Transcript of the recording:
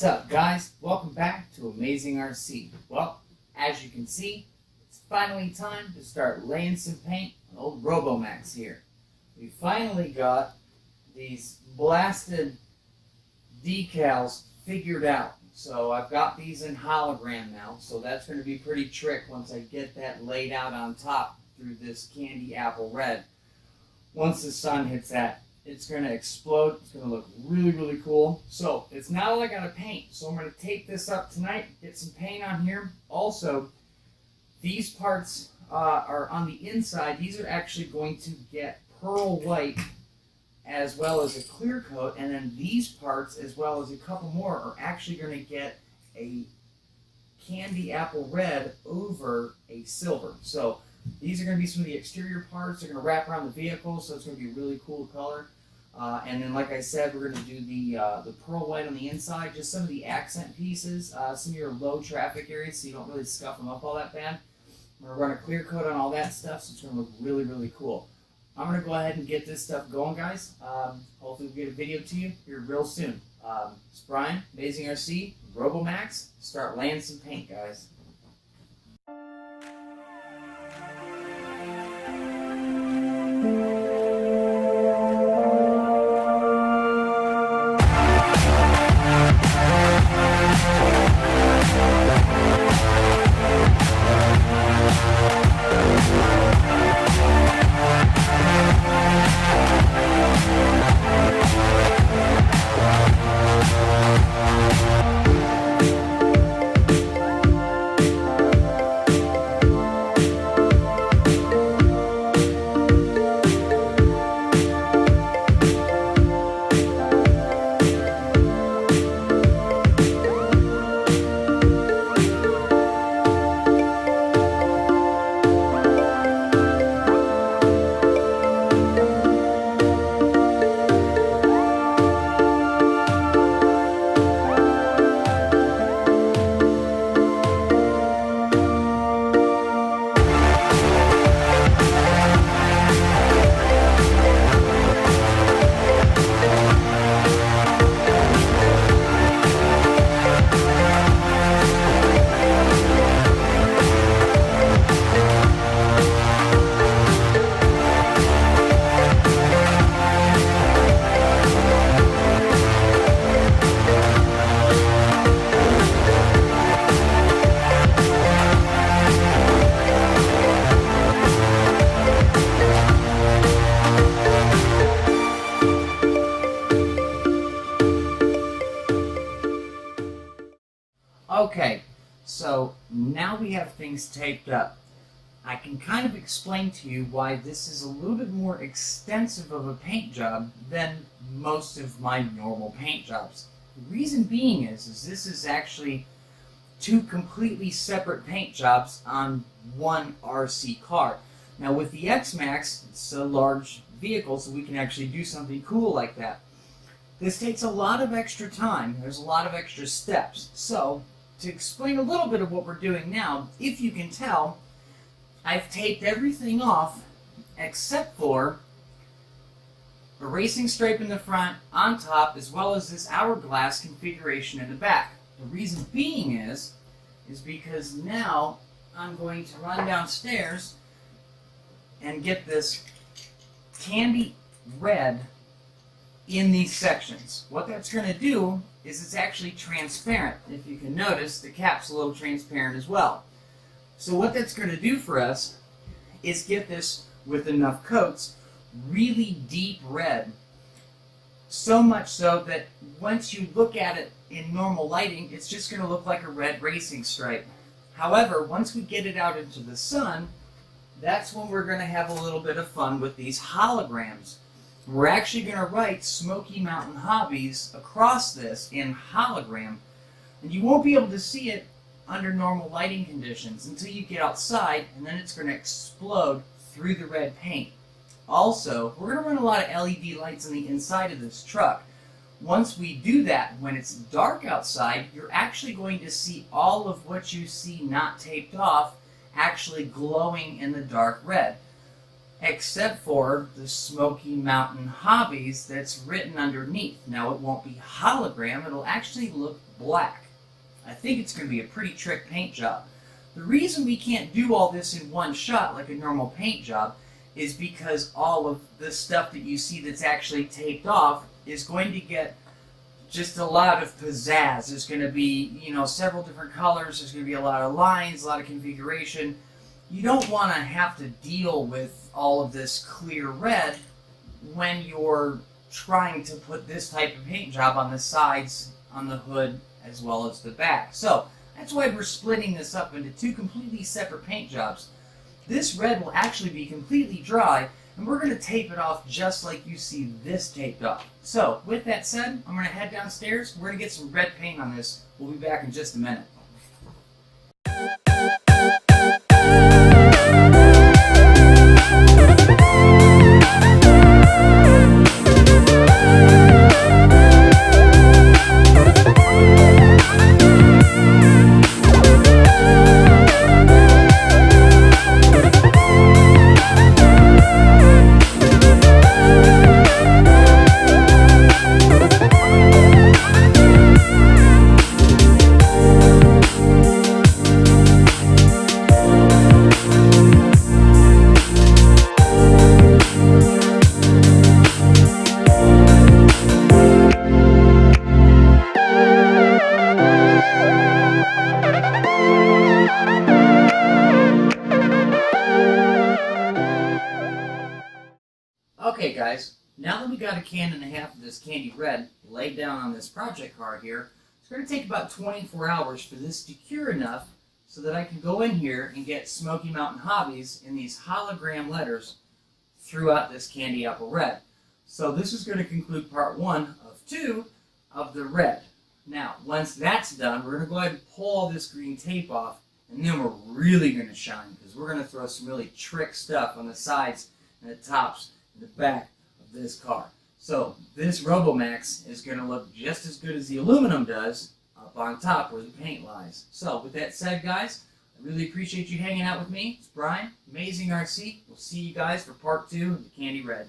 What's up, guys? Welcome back to Amazing RC. Well, as you can see, it's finally time to start laying some paint on old ROBO-MAXX here. We finally got these blasted decals figured out. So I've got these in hologram now, so that's going to be pretty trick once I get that laid out on top through this candy apple red. Once the sun hits that, it's going to explode. It's going to look really, really cool. So it's not all I got to paint. So I'm going to tape this up tonight, get some paint on here. Also, these parts are on the inside. These are actually going to get pearl white as well as a clear coat. And then these parts, as well as a couple more, are actually going to get a candy apple red over a silver. So these are going to be some of the exterior parts. They're going to wrap around the vehicle, so it's going to be a really cool color. And then, like I said, we're going to do the pearl white on the inside, just some of the accent pieces, some of your low traffic areas, so you don't really scuff them up all that bad. We're going to run a clear coat on all that stuff, so it's going to look really, really cool. I'm going to go ahead and get this stuff going, guys. Hopefully we'll get a video to you here real soon. It's Brian, Amazing RC, ROBO-MAXX. Start laying some paint, guys. Okay, so now we have things taped up. I can kind of explain to you why this is a little bit more extensive of a paint job than most of my normal paint jobs. The reason being is this is actually two completely separate paint jobs on one RC car. Now with the X-MAXX, it's a large vehicle, so we can actually do something cool like that. This takes a lot of extra time. There's a lot of extra steps. So to explain a little bit of what we're doing now, if you can tell, I've taped everything off except for a racing stripe in the front, on top, as well as this hourglass configuration in the back. The reason being is because now I'm going to run downstairs and get this candy red in these sections. What that's going to do is it's actually transparent. If you can notice, the cap's a little transparent as well. So what that's going to do for us is get this, with enough coats, really deep red. So much so that once you look at it in normal lighting, it's just going to look like a red racing stripe. However, once we get it out into the sun, that's when we're going to have a little bit of fun with these holograms. We're actually going to write SMOKY MOUNTAIN HOBBIES across this in hologram, and you won't be able to see it under normal lighting conditions until you get outside, and then it's going to explode through the red paint. Also, we're going to run a lot of LED lights on the inside of this truck. Once we do that, when it's dark outside, you're actually going to see all of what you see not taped off actually glowing in the dark red. except for the Smoky Mountain Hobbies that's written underneath. Now it won't be hologram, it'll actually look black. I think it's going to be a pretty trick paint job. The reason we can't do all this in one shot like a normal paint job is because all of the stuff that you see that's actually taped off is going to get just a lot of pizzazz. There's going to be, several different colors. There's going to be a lot of lines, a lot of configuration. You don't want to have to deal with all of this clear red when you're trying to put this type of paint job on the sides, on the hood, as well as the back. So that's why we're splitting this up into two completely separate paint jobs. This red will actually be completely dry, and we're going to tape it off just like you see this taped off. So, with that said, I'm going to head downstairs. We're going to get some red paint on this. We'll be back in just a minute. Okay guys, now that we got a can and a half of this candy red laid down on this project card here, it's going to take about 24 hours for this to cure enough so that I can go in here and get Smoky Mountain Hobbies in these hologram letters throughout this candy apple red. So this is going to conclude part 1 of 2 of the red. Now, once that's done, we're going to go ahead and pull all this green tape off, and then we're really going to shine because we're going to throw some really trick stuff on the sides and the tops and the back of this car. So this ROBO-MAXX is going to look just as good as the aluminum does up on top where the paint lies. So with that said, guys, I really appreciate you hanging out with me. It's Brian, Amazing RC. We'll see you guys for part 2 of the Candy Red.